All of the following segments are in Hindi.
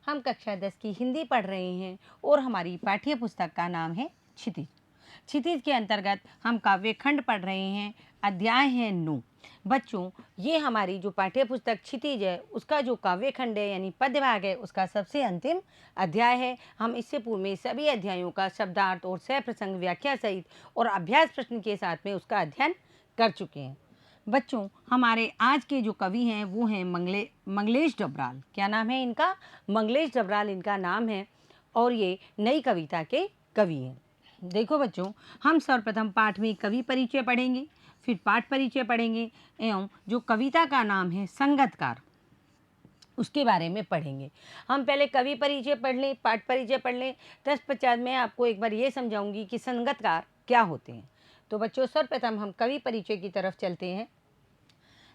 हम कक्षा 10 की हिंदी पढ़ रहे हैं और हमारी पाठ्य पुस्तक का नाम है क्षितिज। क्षितिज के अंतर्गत हम काव्य खंड पढ़ रहे हैं। अध्याय है 9। बच्चों, ये हमारी जो पाठ्य पुस्तक क्षितिज है उसका जो काव्य खंड है यानी पद्य भाग है उसका सबसे अंतिम अध्याय है। हम इससे पूर्व में सभी अध्यायों का शब्दार्थ और सह प्रसंग व्याख्या सहित और अभ्यास प्रश्न के साथ में उसका अध्ययन कर चुके हैं। बच्चों, हमारे आज के जो कवि हैं वो हैं मंगलेश डबराल। क्या नाम है इनका? मंगलेश डबराल इनका नाम है और ये नई कविता के कवि हैं। देखो बच्चों, हम सर्वप्रथम पाठ में कवि परिचय पढ़ेंगे, फिर पाठ परिचय पढ़ेंगे एवं जो कविता का नाम है संगतकार उसके बारे में पढ़ेंगे। हम पहले कवि परिचय पढ़ लें, पाठ परिचय पढ़ लें, तत्पश्चात मैं आपको एक बार ये समझाऊंगी कि संगतकार क्या होते हैं। तो बच्चों, सर्वप्रथम हम कवि परिचय की तरफ चलते हैं।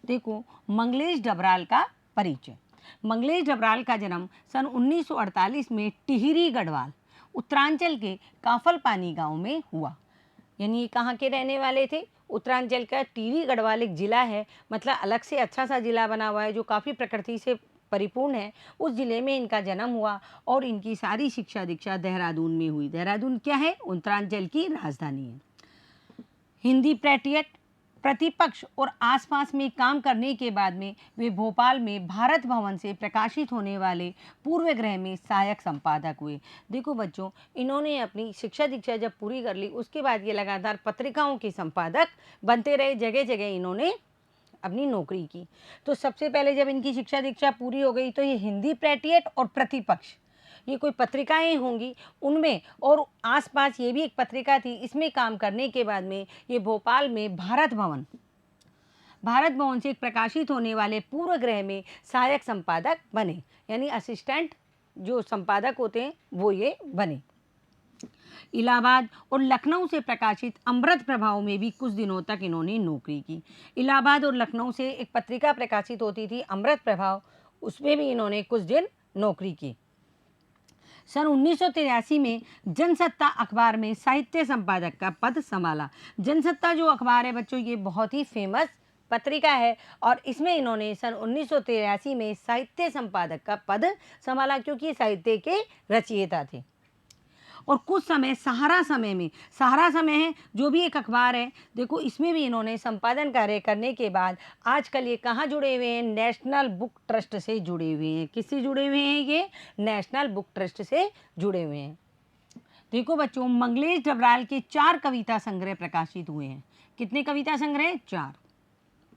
देखो, मंगलेश डबराल का परिचय। मंगलेश डबराल का जन्म सन 1948 में टिहरी गढ़वाल उत्तरांचल के काफलपानी गांव में हुआ। यानी ये कहाँ के रहने वाले थे? उत्तरांचल का टिहरी गढ़वाल एक जिला है, मतलब अलग से अच्छा सा जिला बना हुआ है जो काफ़ी प्रकृति से परिपूर्ण है। उस जिले में इनका जन्म हुआ और इनकी सारी शिक्षा दीक्षा देहरादून में हुई। देहरादून क्या है? उत्तरांचल की राजधानी है। हिंदी प्रतिपक्ष और आसपास में काम करने के बाद में वे भोपाल में भारत भवन से प्रकाशित होने वाले पूर्वग्रह में सहायक संपादक हुए। देखो बच्चों, इन्होंने अपनी शिक्षा दीक्षा जब पूरी कर ली उसके बाद ये लगातार पत्रिकाओं के संपादक बनते रहे। जगह जगह इन्होंने अपनी नौकरी की। तो सबसे पहले जब इनकी शिक्षा दीक्षा पूरी हो गई तो ये हिंदी प्रेटिएट और प्रतिपक्ष, ये कोई पत्रिकाएं होंगी उनमें, और आसपास ये भी एक पत्रिका थी, इसमें काम करने के बाद में ये भोपाल में भारत भवन से एक प्रकाशित होने वाले पूर्वग्रह में सहायक संपादक बने, यानी असिस्टेंट जो संपादक होते हैं वो ये बने। इलाहाबाद और लखनऊ से प्रकाशित अमृत प्रभाव में भी कुछ दिनों तक इन्होंने नौकरी की। इलाहाबाद और लखनऊ से एक पत्रिका प्रकाशित होती थी अमृत प्रभाव, उसमें भी इन्होंने कुछ दिन नौकरी की। सन 1983 में जनसत्ता अखबार में साहित्य संपादक का पद संभाला। जनसत्ता जो अखबार है बच्चों, ये बहुत ही फेमस पत्रिका है और इसमें इन्होंने सन 1983 में साहित्य संपादक का पद संभाला, क्योंकि साहित्य के रचयिता थे। और कुछ समय सहारा समय है जो भी एक अखबार है, देखो इसमें भी इन्होंने संपादन कार्य करने के बाद आजकल ये कहाँ जुड़े हुए हैं? नेशनल बुक ट्रस्ट से जुड़े हुए हैं। किससे जुड़े हुए हैं? ये नेशनल बुक ट्रस्ट से जुड़े हुए हैं। देखो बच्चों, मंगलेश डबराल के 4 कविता संग्रह प्रकाशित हुए हैं। कितने कविता संग्रह? 4।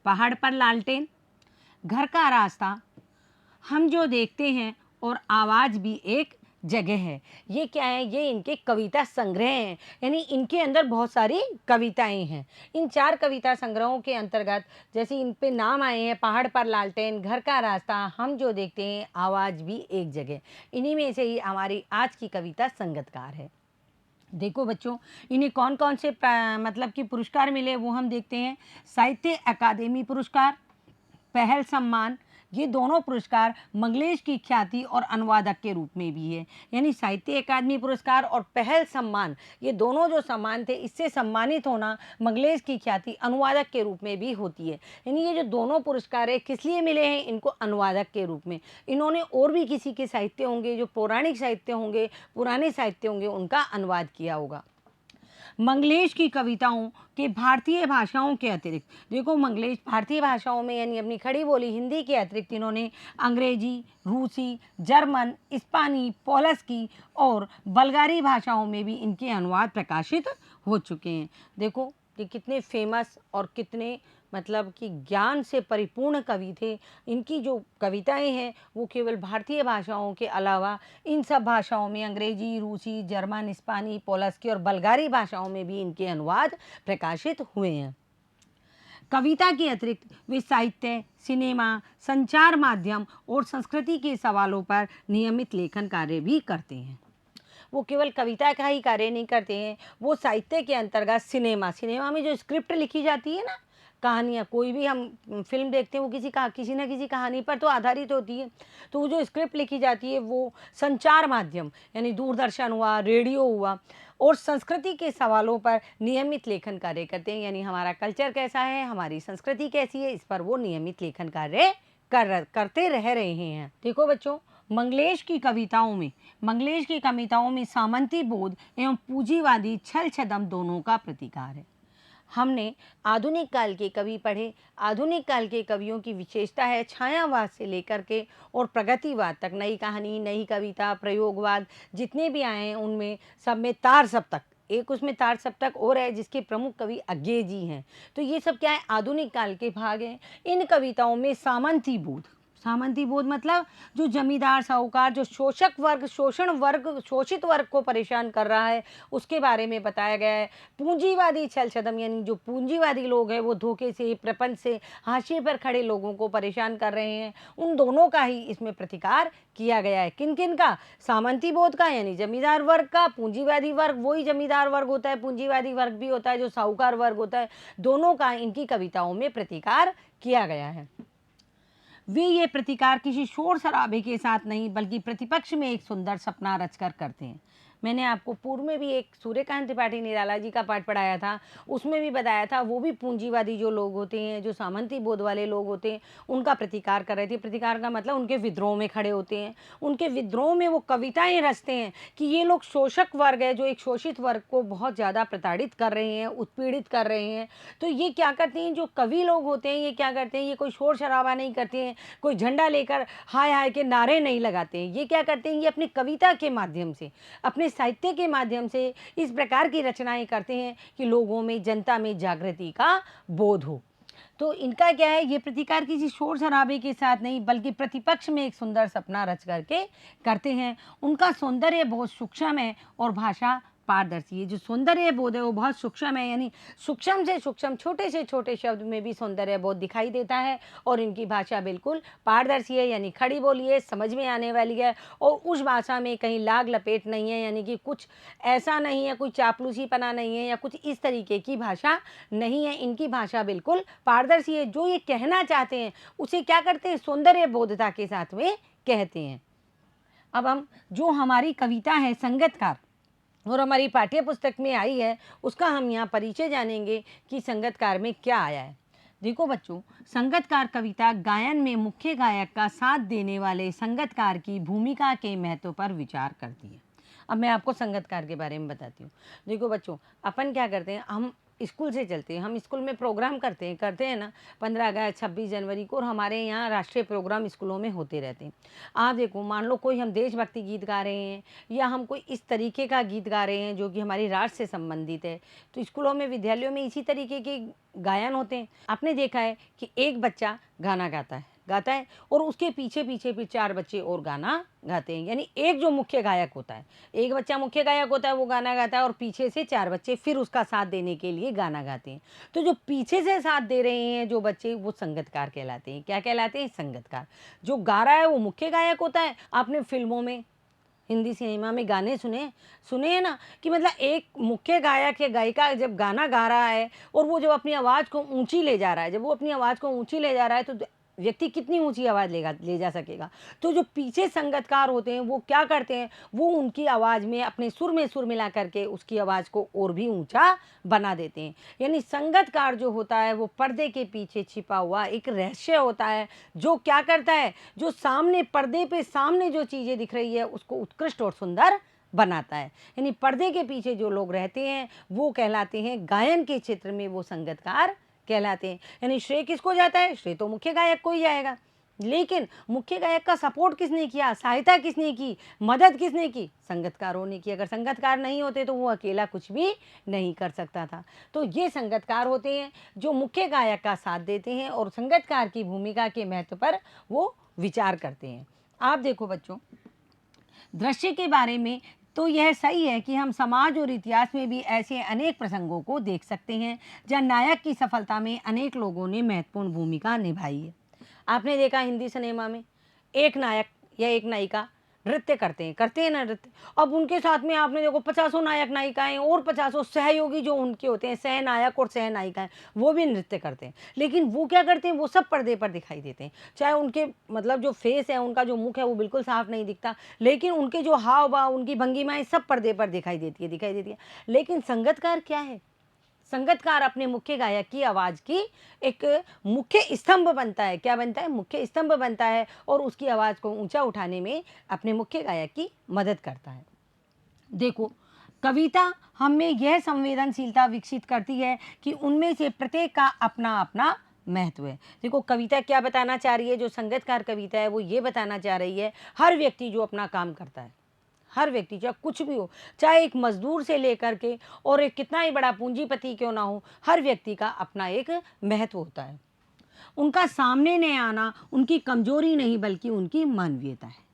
पहाड़ पर लालटेन, घर का रास्ता, हम जो देखते हैं और आवाज भी एक जगह है। ये क्या है? ये इनके कविता संग्रह हैं, यानी इनके अंदर बहुत सारी कविताएं हैं। इन 4 कविता संग्रहों के अंतर्गत जैसे इन पे नाम आए हैं पहाड़ पर लालटेन, घर का रास्ता, हम जो देखते हैं, आवाज भी एक जगह, इन्हीं में से ही हमारी आज की कविता संगतकार है। देखो बच्चों, इन्हें कौन कौन से मतलब कि पुरस्कार मिले वो हम देखते हैं। साहित्य अकादमी पुरस्कार, पहल सम्मान, ये दोनों पुरस्कार मंगलेश की ख्याति और अनुवादक के रूप में भी है। यानी साहित्य अकादमी पुरस्कार और पहल सम्मान, ये दोनों जो सम्मान थे, इससे सम्मानित होना मंगलेश की ख्याति अनुवादक के रूप में भी होती है। यानी ये जो दोनों पुरस्कार है किस लिए मिले हैं इनको? अनुवादक के रूप में। इन्होंने और भी किसी के साहित्य होंगे, जो पौराणिक साहित्य होंगे, पुराने साहित्य होंगे, उनका अनुवाद किया होगा। मंगलेश की कविताओं के भारतीय भाषाओं के अतिरिक्त, देखो मंगलेश भारतीय भाषाओं में यानी अपनी खड़ी बोली हिंदी के अतिरिक्त इन्होंने अंग्रेजी, रूसी, जर्मन, स्पेनी, पोलस्की और बल्गारी भाषाओं में भी इनके अनुवाद प्रकाशित हो चुके हैं। देखो ये कितने फेमस और कितने मतलब कि ज्ञान से परिपूर्ण कवि थे। इनकी जो कविताएं हैं वो केवल भारतीय भाषाओं के अलावा इन सब भाषाओं में, अंग्रेजी, रूसी, जर्मन, स्पेनी, पोलस्की और बल्गारी भाषाओं में भी इनके अनुवाद प्रकाशित हुए हैं। कविता के अतिरिक्त वे साहित्य, सिनेमा, संचार माध्यम और संस्कृति के सवालों पर नियमित लेखन कार्य भी करते हैं। वो केवल कविता का ही कार्य नहीं करते हैं, वो साहित्य के अंतर्गत सिनेमा में जो स्क्रिप्ट लिखी जाती है ना, कहानियाँ, कोई भी हम फिल्म देखते हैं वो किसी न किसी कहानी पर तो आधारित होती है। तो वो जो स्क्रिप्ट लिखी जाती है वो संचार माध्यम यानी दूरदर्शन हुआ, रेडियो हुआ, और संस्कृति के सवालों पर नियमित लेखन कार्य करते हैं। यानी हमारा कल्चर कैसा है, हमारी संस्कृति कैसी है, इस पर वो नियमित लेखन कार्य करते रह रहे हैं। देखो बच्चों, मंगलेश की कविताओं में सामंती बोध एवं पूंजीवादी छल छदम दोनों का प्रतिकार है। हमने आधुनिक काल के कवि पढ़े। आधुनिक काल के कवियों की विशेषता है छायावाद से लेकर के और प्रगतिवाद तक, नई कहानी, नई कविता, प्रयोगवाद जितने भी आए हैं उनमें सब में तार सप्तक, एक उसमें तार सप्तक और है जिसके प्रमुख कवि अज्ञेय जी हैं। तो ये सब क्या है, आधुनिक काल के भाग हैं। इन कविताओं में सामंती बोध मतलब जो जमींदार साहूकार, जो शोषक वर्ग, शोषण वर्ग, शोषित वर्ग को परेशान कर रहा है उसके बारे में बताया गया है। पूंजीवादी छल छदम यानी जो पूंजीवादी लोग हैं वो धोखे से, प्रपंच से हाशिए पर खड़े लोगों को परेशान कर रहे हैं, उन दोनों का ही इसमें प्रतिकार किया गया है। किन किन का? सामंती बोध का यानी जमींदार वर्ग का, पूंजीवादी वर्ग वही जमींदार वर्ग होता है, पूंजीवादी वर्ग भी होता है जो साहूकार वर्ग होता है, दोनों का इनकी कविताओं में प्रतिकार किया गया है। वे ये प्रतिकार किसी शोर शराबे के साथ नहीं बल्कि प्रतिपक्ष में एक सुंदर सपना रचकर करते हैं। मैंने आपको पूर्व में भी एक सूर्यकांत त्रिपाठी निराला जी का पाठ पढ़ाया था, उसमें भी बताया था वो भी पूंजीवादी जो लोग होते हैं, जो सामंती बोध वाले लोग होते हैं, उनका प्रतिकार कर रहे थे। प्रतिकार का मतलब उनके विद्रोह में खड़े होते हैं, उनके विद्रोह में वो कविताएं रचते हैं कि ये लोग शोषक वर्ग है जो एक शोषित वर्ग को बहुत ज़्यादा प्रताड़ित कर रहे हैं, उत्पीड़ित कर रहे हैं। तो ये क्या करते हैं, जो कवि लोग होते हैं ये क्या करते हैं, ये कोई शोर शराबा नहीं करते हैं, कोई झंडा लेकर हाय हाय के नारे नहीं लगाते हैं। ये क्या करते हैं, ये अपनी कविता के माध्यम से, अपने साहित्य के माध्यम से इस प्रकार की रचनाएं करते हैं कि लोगों में, जनता में जागृति का बोध हो। तो इनका क्या है, ये प्रतिकार किसी शोर शराबे के साथ नहीं बल्कि प्रतिपक्ष में एक सुंदर सपना रच करके करते हैं। उनका सौंदर्य बहुत सूक्ष्म है और भाषा पारदर्शी है। जो सौंदर्य बोध है वो बहुत सूक्ष्म है, यानी सूक्ष्म से सूक्ष्म, छोटे से छोटे शब्द में भी सौंदर्य बोध दिखाई देता है। और इनकी भाषा बिल्कुल पारदर्शी है, यानी खड़ी बोली है, समझ में आने वाली है, और उस भाषा में कहीं लाग लपेट नहीं है, यानी कि कुछ ऐसा नहीं है, कोई चापलूसीपना नहीं है या कुछ इस तरीके की भाषा नहीं है। इनकी भाषा बिल्कुल पारदर्शी है। जो ये कहना चाहते हैं उसे क्या करते हैं, सौंदर्य बोधता के साथ में कहते हैं। अब हम, जो हमारी कविता है संगतकार और हमारी पाठ्य पुस्तक में आई है, उसका हम यहाँ परिचय जानेंगे कि संगतकार में क्या आया है। देखो बच्चों, संगतकार कविता गायन में मुख्य गायक का साथ देने वाले संगतकार की भूमिका के महत्व पर विचार करती है। अब मैं आपको संगतकार के बारे में बताती हूँ। देखो बच्चों, अपन क्या करते हैं, हम स्कूल से चलते हैं, हम स्कूल में प्रोग्राम करते हैं ना, 15 अगस्त, 26 जनवरी को, और हमारे यहाँ राष्ट्रीय प्रोग्राम स्कूलों में होते रहते हैं। आप देखो, मान लो कोई हम देशभक्ति गीत गा रहे हैं या हम कोई इस तरीके का गीत गा रहे हैं जो कि हमारी राष्ट्र से संबंधित है, तो स्कूलों में, विद्यालयों में इसी तरीके के गायन होते हैं। आपने देखा है कि एक बच्चा गाना गाता है और उसके पीछे पीछे फिर 4 बच्चे और गाना गाते हैं, यानी एक जो मुख्य गायक होता है, एक बच्चा मुख्य गायक होता है, वो गाना गाता है और पीछे से 4 बच्चे फिर उसका साथ देने के लिए गाना गाते हैं। तो जो पीछे से साथ दे रहे हैं जो बच्चे, वो संगतकार कहलाते हैं। क्या कहलाते हैं? संगतकार। जो गा रहा है वो मुख्य गायक होता है। आपने फिल्मों में, हिंदी सिनेमा में गाने सुने हैं ना, कि मतलब एक मुख्य गायक या गायिका जब गाना गा रहा है और वो जब अपनी आवाज़ को ऊंची ले जा रहा है, जब वो अपनी आवाज़ को ऊंची ले जा रहा है तो व्यक्ति कितनी ऊंची आवाज़ ले जा सकेगा। तो जो पीछे संगतकार होते हैं वो क्या करते हैं, वो उनकी आवाज़ में अपने सुर में सुर मिला करके उसकी आवाज़ को और भी ऊंचा बना देते हैं। यानी संगतकार जो होता है वो पर्दे के पीछे छिपा हुआ एक रहस्य होता है, जो क्या करता है, जो सामने, पर्दे पे सामने जो चीज़ें दिख रही है उसको उत्कृष्ट और सुंदर बनाता है। यानी पर्दे के पीछे जो लोग रहते हैं वो कहलाते हैं, गायन के क्षेत्र में वो संगतकार कहलाते हैं। यानी श्रेय किसको जाता है? श्रेय तो मुख्य गायक को ही जाएगा, लेकिन मुख्य गायक का सपोर्ट किसने किया, सहायता किसने की, मदद किसने की? संगतकारों ने की। अगर संगतकार नहीं होते तो वो अकेला कुछ भी नहीं कर सकता था। तो ये संगतकार होते हैं जो मुख्य गायक का साथ देते हैं और संगतकार की भूमिका के महत्व पर वो विचार करते हैं। आप देखो बच्चों, दृश्य के बारे में तो यह सही है कि हम समाज और इतिहास में भी ऐसे अनेक प्रसंगों को देख सकते हैं जहाँ नायक की सफलता में अनेक लोगों ने महत्वपूर्ण भूमिका निभाई है। आपने देखा हिंदी सिनेमा में एक नायक या एक नायिका नृत्य करते हैं ना नृत्य। अब उनके साथ में आपने देखो 50 नायक नायिकाएं और 50 सहयोगी जो उनके होते हैं, सहनायक और सहनायिकाएं, वो भी नृत्य करते हैं। लेकिन वो क्या करते हैं, वो सब पर्दे पर दिखाई देते हैं। चाहे उनके मतलब जो फेस है, उनका जो मुख है वो बिल्कुल साफ नहीं दिखता, लेकिन उनके जो हाव भाव, उनकी भंगिमाएं सब पर्दे पर दिखाई देती है। लेकिन संगतकार क्या है? संगीतकार अपने मुख्य गायक की आवाज़ की एक मुख्य स्तंभ बनता है। क्या बनता है? मुख्य स्तंभ बनता है और उसकी आवाज़ को ऊंचा उठाने में अपने मुख्य गायक की मदद करता है। देखो, कविता हम में यह संवेदनशीलता विकसित करती है कि उनमें से प्रत्येक का अपना अपना महत्व है। देखो, कविता क्या बताना चाह रही है? जो संगीतकार कविता है वो ये बताना चाह रही है, हर व्यक्ति जो अपना काम करता है, हर व्यक्ति चाहे कुछ भी हो, चाहे एक मजदूर से लेकर के और एक कितना ही बड़ा पूंजीपति क्यों ना हो, हर व्यक्ति का अपना एक महत्व होता है। उनका सामने नहीं आना उनकी कमजोरी नहीं बल्कि उनकी मानवीयता है।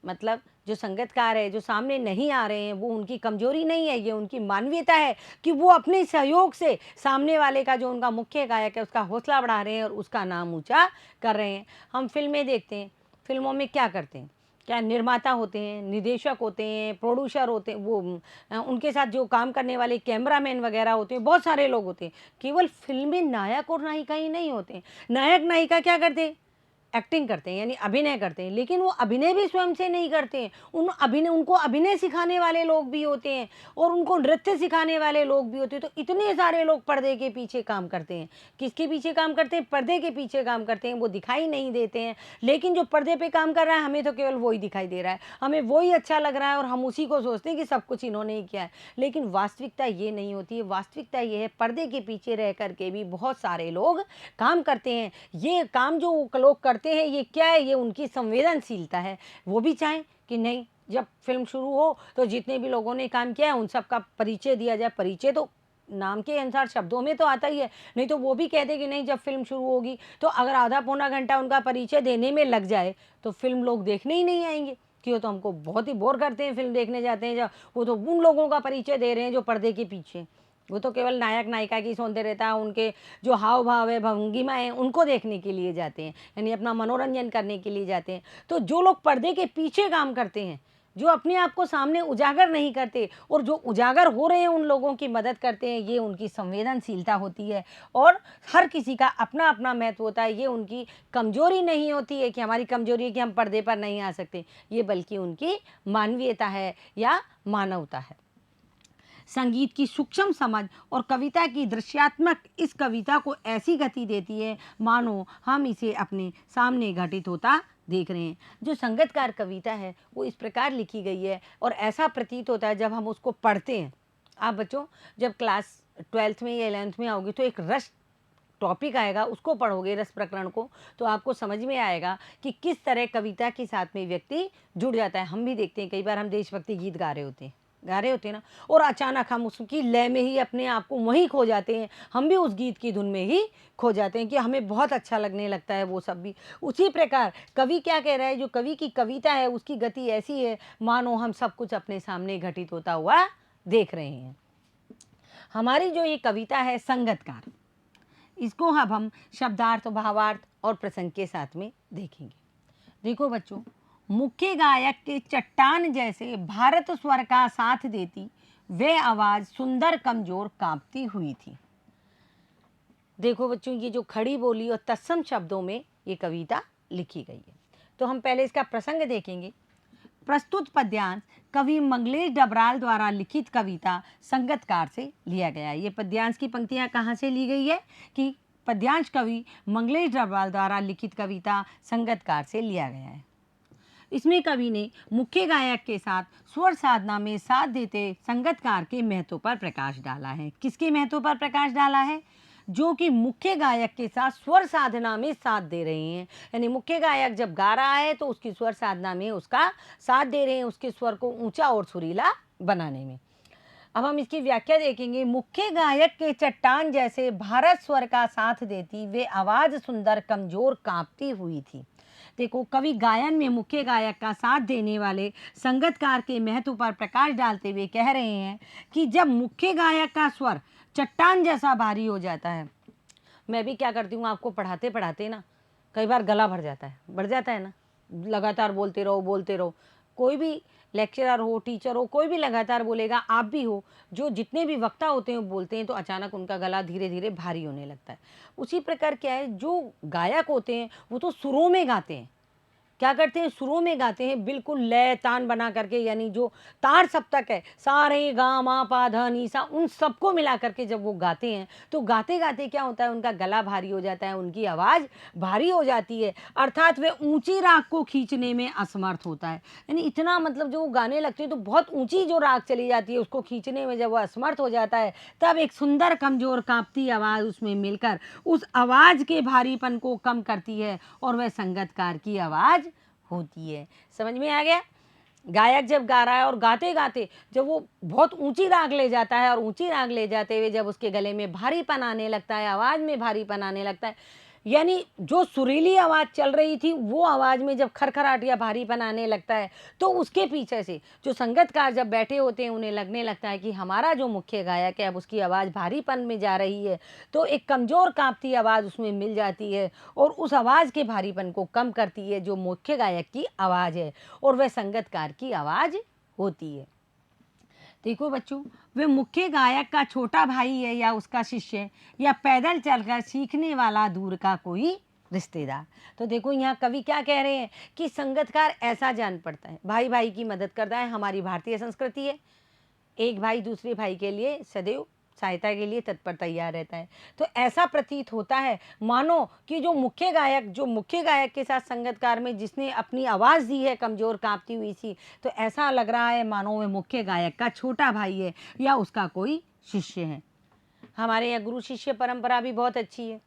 मतलब जो संगीतकार है, जो सामने नहीं आ रहे हैं, वो उनकी कमजोरी नहीं है, ये उनकी मानवीयता है कि वो अपने सहयोग से सामने वाले का, जो उनका मुख्य गायक है, उसका हौसला बढ़ा रहे हैं और उसका नाम ऊंचा कर रहे हैं। हम फिल्में देखते हैं, फिल्मों में क्या करते हैं? क्या निर्माता होते हैं, निर्देशक होते हैं, प्रोड्यूसर होते हैं, वो उनके साथ जो काम करने वाले कैमरामैन वगैरह होते हैं, बहुत सारे लोग होते हैं। केवल फिल्म में नायक और नायिका ही नहीं होते हैं। नायक नायिका क्या करते हैं? एक्टिंग करते हैं, यानी अभिनय करते हैं, लेकिन वो अभिनय भी स्वयं से नहीं करते हैं। उनको अभिनय सिखाने वाले लोग भी होते हैं और उनको नृत्य सिखाने वाले लोग भी होते हैं। तो इतने सारे लोग पर्दे के पीछे काम करते हैं। किसके पीछे काम करते हैं? पर्दे के पीछे काम करते हैं। वो दिखाई नहीं देते हैं, लेकिन जो पर्दे पे काम कर रहा है, हमें तो केवल वही दिखाई दे रहा है, हमें वही अच्छा लग रहा है और हम उसी को सोचते हैं कि सब कुछ इन्होंने ही किया है। लेकिन वास्तविकता ये नहीं होती है। वास्तविकता ये है, पर्दे के पीछे रह करके भी बहुत सारे लोग काम करते हैं। ये काम जो लोग करते हैं, ये क्या है? ये उनकी संवेदनशीलता है। वो भी चाहें कि नहीं, जब फिल्म शुरू हो तो जितने भी लोगों ने काम किया है उन सब का परिचय दिया जाए। परिचय तो नाम के अनुसार शब्दों में तो आता ही है, नहीं तो वो भी कहते कि नहीं, जब फिल्म शुरू होगी तो अगर आधा पौना घंटा उनका परिचय देने में लग जाए तो फिल्म लोग देखने ही नहीं आएंगे, कि वो तो हमको बहुत ही बोर करते हैं, फिल्म देखने जाते हैं जब वो तो उन लोगों का परिचय दे रहे हैं जो पर्दे के पीछे, वो तो केवल नायक नायिका की सौंदर्यता, उनके जो हाव भाव है, भंगिमा है, उनको देखने के लिए जाते हैं, यानी अपना मनोरंजन करने के लिए जाते हैं। तो जो लोग पर्दे के पीछे काम करते हैं, जो अपने आप को सामने उजागर नहीं करते और जो उजागर हो रहे हैं उन लोगों की मदद करते हैं, ये उनकी संवेदनशीलता होती है। और हर किसी का अपना अपना महत्व होता है। ये उनकी कमजोरी नहीं होती है कि हमारी कमजोरी है कि हम पर्दे पर नहीं आ सकते, ये बल्कि उनकी मानवीयता है या मानवता है। संगीत की सूक्ष्म समझ और कविता की दृश्यात्मक इस कविता को ऐसी गति देती है मानो हम इसे अपने सामने घटित होता देख रहे हैं। जो संगीतकार कविता है वो इस प्रकार लिखी गई है और ऐसा प्रतीत होता है जब हम उसको पढ़ते हैं। आप बच्चों जब क्लास 12th में या 11th में आओगे तो एक रस टॉपिक आएगा, उसको पढ़ोगे, रस प्रकरण को, तो आपको समझ में आएगा कि किस तरह कविता के साथ में व्यक्ति जुड़ जाता है। हम भी देखते हैं, कई बार हम देशभक्ति गीत गा रहे होते हैं ना, और अचानक हम उसकी लय में ही अपने आप को वहीं खो जाते हैं। हम भी उस गीत की धुन में ही खो जाते हैं कि हमें बहुत अच्छा लगने लगता है वो सब भी। उसी प्रकार कवि क्या कह रहा है? जो कवि की कविता है उसकी गति ऐसी है मानो हम सब कुछ अपने सामने घटित होता हुआ देख रहे हैं। हमारी जो ये कविता है संगतकार, इसको अब हम शब्दार्थ, भावार्थ और प्रसंग के साथ में देखेंगे। देखो बच्चों, मुख्य गायक के चट्टान जैसे भारत स्वर का साथ देती वे आवाज सुंदर कमजोर कांपती हुई थी। देखो बच्चों, ये जो खड़ी बोली और तत्सम शब्दों में ये कविता लिखी गई है। तो हम पहले इसका प्रसंग देखेंगे। प्रस्तुत पद्यांश कवि मंगलेश डबराल द्वारा लिखित कविता संगतकार से लिया गया है। ये पद्यांश की पंक्तियां कहाँ से ली गई है? कि पद्यांश कवि मंगलेश डबराल द्वारा लिखित कविता संगतकार से लिया गया है। इसमें कवि ने मुख्य गायक के साथ स्वर साधना में साथ देते संगतकार के महत्व पर प्रकाश डाला है। किसके महत्व पर प्रकाश डाला है? जो कि मुख्य गायक के साथ स्वर साधना में साथ दे रहे हैं, यानी मुख्य गायक जब गा रहा है तो उसकी स्वर साधना में उसका साथ दे रहे हैं, उसके स्वर को ऊंचा और सुरीला बनाने में। अब हम इसकी व्याख्या देखेंगे। मुख्य गायक के चट्टान जैसे भारत स्वर का साथ देती वे आवाज सुंदर कमजोर कांपती हुई थी। देखो, कवि गायन में मुख्य गायक का साथ देने वाले संगतकार के महत्व पर प्रकाश डालते हुए कह रहे हैं कि जब मुख्य गायक का स्वर चट्टान जैसा भारी हो जाता है, मैं भी क्या करती हूँ, आपको पढ़ाते पढ़ाते ना कई बार गला भर जाता है, बढ़ जाता है ना, लगातार बोलते रहो बोलते रहो। कोई भी लेक्चरर हो, टीचर हो, कोई भी लगातार बोलेगा, आप भी हो, जो जितने भी वक्ता होते हैं बोलते हैं तो अचानक उनका गला धीरे धीरे भारी होने लगता है। उसी प्रकार क्या है, जो गायक होते हैं वो तो सुरों में गाते हैं, क्या करते हैं, सुरों में गाते हैं, बिल्कुल लय तान बना करके, यानी जो तार सप्तक है, सा रे गा मा पा धा नी सा, उन सबको मिला करके जब वो गाते हैं तो गाते गाते क्या होता है, उनका गला भारी हो जाता है, उनकी आवाज़ भारी हो जाती है, अर्थात वे ऊंची राग को खींचने में असमर्थ होता है। यानी इतना मतलब जो वो गाने लगते हैं तो बहुत ऊंची जो राग चली जाती है उसको खींचने में जब वो असमर्थ हो जाता है, तब एक सुंदर कमजोर कांपती आवाज़ उसमें मिलकर उस आवाज़ के भारीपन को कम करती है और वह संगतकार की आवाज़ होती है। समझ में आ गया? गायक जब गा रहा है और गाते गाते जब वो बहुत ऊंची राग ले जाता है और ऊंची राग ले जाते हुए जब उसके गले में भारीपन आने लगता है, आवाज़ में भारीपन आने लगता है, यानी जो सुरीली आवाज़ चल रही थी वो आवाज़ में जब खरखराट या भारीपन आने लगता है, तो उसके पीछे से जो संगतकार जब बैठे होते हैं उन्हें लगने लगता है कि हमारा जो मुख्य गायक है अब उसकी आवाज़ भारीपन में जा रही है, तो एक कमज़ोर कांपती आवाज़ उसमें मिल जाती है और उस आवाज़ के भारीपन को कम करती है जो मुख्य गायक की आवाज़ है, और वह संगतकार की आवाज़ होती है। देखो बच्चों, वे मुख्य गायक का छोटा भाई है या उसका शिष्य या पैदल चलकर सीखने वाला दूर का कोई रिश्तेदार। तो देखो यहाँ कवि क्या कह रहे हैं कि संगतकार ऐसा जान पड़ता है, भाई भाई की मदद करता है। हमारी भारतीय संस्कृति है, एक भाई दूसरे भाई के लिए सदैव सहायता के लिए तत्पर तैयार रहता है। तो ऐसा प्रतीत होता है मानो कि जो मुख्य गायक के साथ संगतकार में जिसने अपनी आवाज़ दी है कमज़ोर कांपती हुई सी, तो ऐसा लग रहा है मानो वह मुख्य गायक का छोटा भाई है या उसका कोई शिष्य है। हमारे यहाँ गुरु शिष्य परंपरा भी बहुत अच्छी है।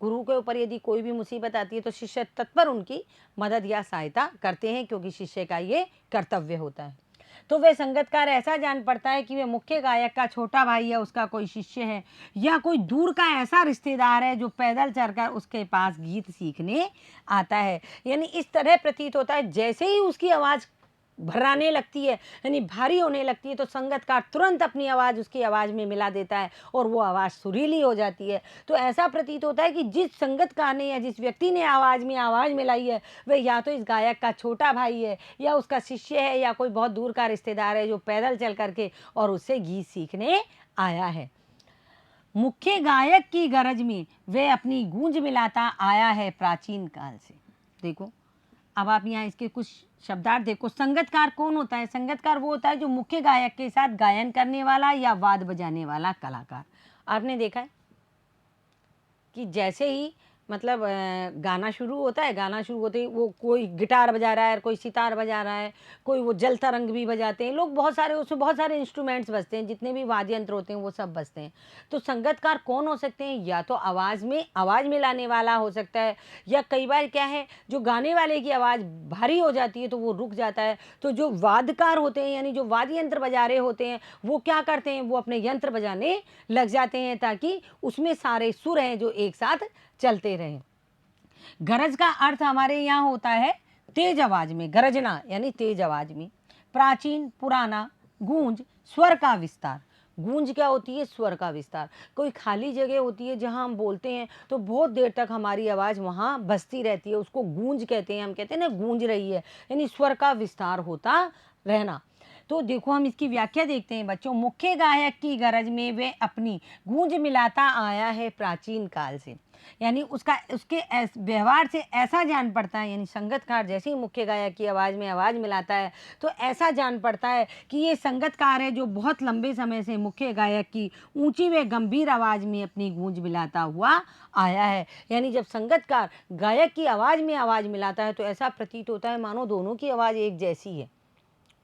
गुरु के ऊपर यदि कोई भी मुसीबत आती है तो शिष्य तत्पर उनकी मदद या सहायता करते हैं, क्योंकि शिष्य का ये कर्तव्य होता है। तो वह संगतकार ऐसा जान पड़ता है कि वह मुख्य गायक का छोटा भाई है, उसका कोई शिष्य है या कोई दूर का ऐसा रिश्तेदार है जो पैदल चलकर उसके पास गीत सीखने आता है। यानी इस तरह प्रतीत होता है जैसे ही उसकी आवाज़ भर्राने लगती है, यानी भारी होने लगती है, तो संगतकार तुरंत अपनी आवाज़ उसकी आवाज़ में मिला देता है और वो आवाज़ सुरीली हो जाती है। तो ऐसा प्रतीत होता है कि जिस संगतकार ने या जिस व्यक्ति ने आवाज़ में आवाज़ मिलाई है वह या तो इस गायक का छोटा भाई है या उसका शिष्य है या कोई बहुत दूर का रिश्तेदार है जो पैदल चल करके और उससे गीत सीखने आया है। मुख्य गायक की गरज में वह अपनी गूंज मिलाता आया है प्राचीन काल से। देखो अब आप यहाँ इसके कुछ शब्दार्थ देखो। संगतकार कौन होता है? संगतकार वो होता है जो मुख्य गायक के साथ गायन करने वाला या वाद बजाने वाला कलाकार। आपने देखा है कि जैसे ही मतलब गाना शुरू होता है, गाना शुरू होते ही वो कोई गिटार बजा रहा है, कोई सितार बजा रहा है, कोई वो जल तरंग भी बजाते हैं लोग, बहुत सारे उसमें बहुत सारे इंस्ट्रूमेंट्स बजते हैं, जितने भी वाद्य यंत्र होते हैं वो सब बजते हैं। तो संगतकार कौन हो सकते हैं? या तो आवाज़ मिलाने वाला हो सकता है, या कई बार क्या है जो गाने वाले की आवाज़ भारी हो जाती है तो वो रुक जाता है, तो जो वादकार होते हैं यानी जो वाद्य यंत्र बजा रहे होते हैं वो क्या करते हैं, वो अपने यंत्र बजाने लग जाते हैं ताकि उसमें सारे सुर हैं जो एक साथ चलते रहें। गरज का अर्थ हमारे यहाँ होता है तेज आवाज में, गरजना यानी तेज आवाज में। प्राचीन, पुराना, गूंज, स्वर का विस्तार। गूंज क्या होती है? स्वर का विस्तार। कोई खाली जगह होती है जहाँ हम बोलते हैं तो बहुत देर तक हमारी आवाज़ वहाँ बजती रहती है, उसको गूंज कहते हैं। हम कहते हैं ना गूंज रही है, यानी स्वर का विस्तार होता रहना। तो देखो हम इसकी व्याख्या देखते हैं बच्चों। मुख्य गायक की गरज में वे अपनी गूंज मिलाता आया है प्राचीन काल से, यानी उसके व्यवहार से ऐसा जान पड़ता है, यानी संगतकार जैसे ही मुख्य गायक की आवाज़ में आवाज़ मिलाता है तो ऐसा जान पड़ता है कि ये संगतकार है जो बहुत लंबे समय से मुख्य गायक की ऊंची व गंभीर आवाज़ में अपनी गूंज मिलाता हुआ आया है। यानी जब संगतकार गायक की आवाज़ में आवाज़ मिलाता है तो ऐसा प्रतीत होता है मानो दोनों की आवाज़ एक जैसी है,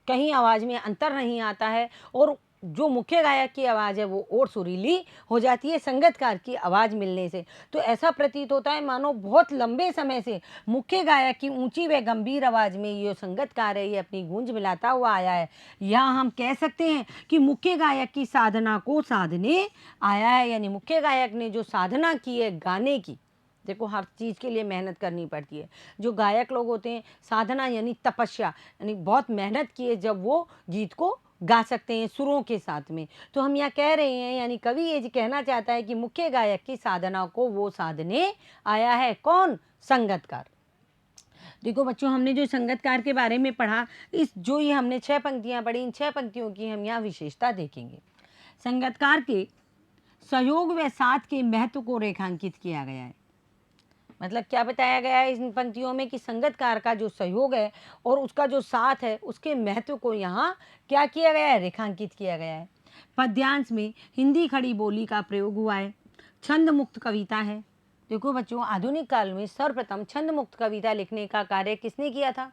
कहीं आवाज़ में अंतर नहीं आता है, और जो मुख्य गायक की आवाज़ है वो और सुरीली हो जाती है संगतकार की आवाज़ मिलने से। तो ऐसा प्रतीत होता है मानो बहुत लंबे समय से मुख्य गायक की ऊंची व गंभीर आवाज़ में ये संगतकार है ये अपनी गूंज मिलाता हुआ आया है। यहाँ हम कह सकते हैं कि मुख्य गायक की साधना को साधने आया है, यानी मुख्य गायक ने जो साधना की है गाने की। देखो हर चीज़ के लिए मेहनत करनी पड़ती है। जो गायक लोग होते हैं साधना यानी तपस्या, यानी बहुत मेहनत किए जब वो गीत को गा सकते हैं सुरों के साथ में। तो हम यहाँ कह रहे हैं, यानी कवि ये कहना चाहता है कि मुख्य गायक की साधना को वो साधने आया है। कौन? संगतकार। देखो बच्चों हमने जो संगतकार के बारे में पढ़ा, जो ये हमने 6 पंक्तियाँ पढ़ी, इन 6 पंक्तियों की हम यहाँ विशेषता देखेंगे। संगतकार के सहयोग व साथ के महत्व को रेखांकित किया गया है। मतलब क्या बताया गया है इन पंक्तियों में कि संगतकार का जो सहयोग है और उसका जो साथ है, उसके महत्व को यहाँ क्या किया गया है, रेखांकित किया गया है। पद्यांश में हिंदी खड़ी बोली का प्रयोग हुआ है। छंद मुक्त कविता है। देखो बच्चों, आधुनिक काल में सर्वप्रथम छंद मुक्त कविता लिखने का कार्य किसने किया था?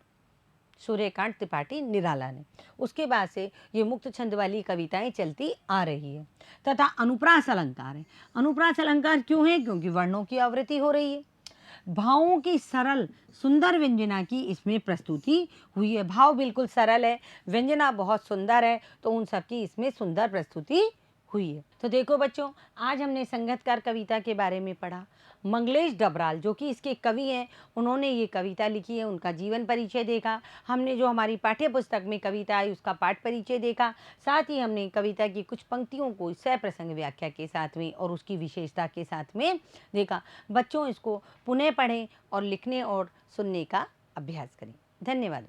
सूर्यकांत त्रिपाठी निराला ने। उसके बाद से ये मुक्त छंद वाली कविताएं चलती आ रही है। तथा अनुप्रास अलंकार है। अनुप्रास अलंकार क्यों है? क्योंकि वर्णों की आवृत्ति हो रही है। भावों की सरल सुंदर व्यंजना की इसमें प्रस्तुति हुई है। भाव बिल्कुल सरल है, व्यंजना बहुत सुंदर है, तो उन सब की इसमें सुंदर प्रस्तुति हुई है। तो देखो बच्चों, आज हमने संगतकार कविता के बारे में पढ़ा। मंगलेश डबराल जो कि इसके कवि हैं, उन्होंने ये कविता लिखी है, उनका जीवन परिचय देखा। हमने जो हमारी पाठ्य पुस्तक में कविता आई उसका पाठ परिचय देखा। साथ ही हमने कविता की कुछ पंक्तियों को सह प्रसंग व्याख्या के साथ में और उसकी विशेषता के साथ में देखा। बच्चों, इसको पुनः पढ़ें और लिखने और सुनने का अभ्यास करें। धन्यवाद बच्चों।